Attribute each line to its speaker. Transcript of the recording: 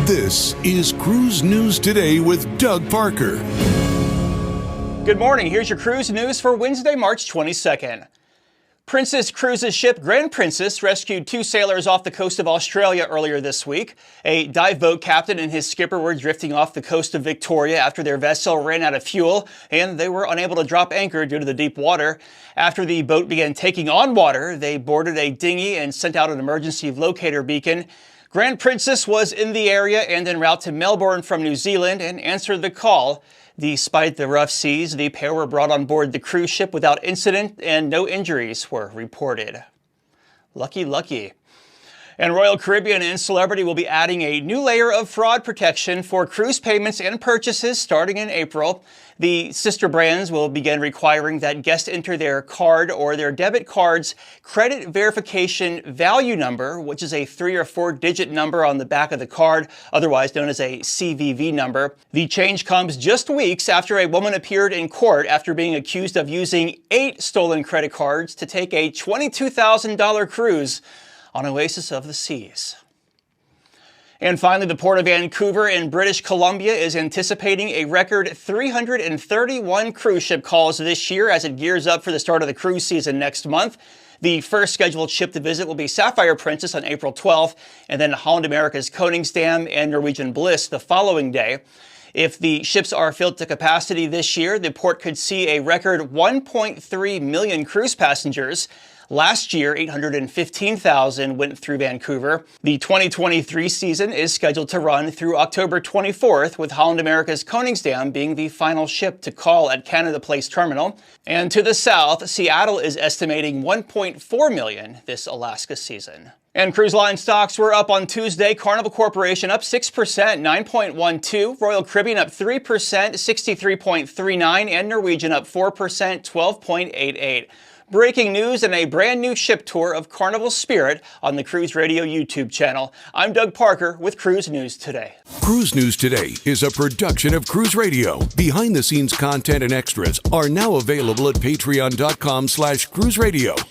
Speaker 1: This is Cruise News Today with Doug Parker.
Speaker 2: Good morning. Here's your cruise news for Wednesday, March 22nd. Princess Cruises ship Grand Princess rescued 2 sailors off the coast of Australia earlier this week. A dive boat captain and his skipper were drifting off the coast of Victoria after their vessel ran out of fuel, and they were unable to drop anchor due to the deep water. After the boat began taking on water, they boarded a dinghy and sent out an emergency locator beacon. Grand Princess was in the area and en route to Melbourne from New Zealand and answered the call. Despite the rough seas, the pair were brought on board the cruise ship without incident and no injuries were reported. Lucky. And Royal Caribbean and Celebrity will be adding a new layer of fraud protection for cruise payments and purchases starting in April. The sister brands will begin requiring that guests enter their card or their debit card's credit verification value number, which is a 3 or 4-digit number on the back of the card, otherwise known as a CVV number. The change comes just weeks after a woman appeared in court after being accused of using 8 stolen credit cards to take a $22,000 cruise on Oasis of the Seas. And finally, the Port of Vancouver in British Columbia is anticipating a record 331 cruise ship calls this year as it gears up for the start of the cruise season next month. The first scheduled ship to visit will be Sapphire Princess on April 12th, and then Holland America's Koningsdam and Norwegian Bliss the following day. If the ships are filled to capacity this year, the port could see a record 1.3 million cruise passengers. Last year, 815,000 went through Vancouver. The 2023 season is scheduled to run through October 24th, with Holland America's Koningsdam being the final ship to call at Canada Place Terminal. And to the south, Seattle is estimating 1.4 million this Alaska season. And cruise line stocks were up on Tuesday. Carnival Corporation up 6%, 9.12. Royal Caribbean up 3%, 63.39. And Norwegian up 4%, 12.88. Breaking news and a brand new ship tour of Carnival Spirit on the Cruise Radio YouTube channel. I'm Doug Parker with Cruise News Today.
Speaker 1: Cruise News Today is a production of Cruise Radio. Behind-the-scenes content and extras are now available at patreon.com/cruiseradio.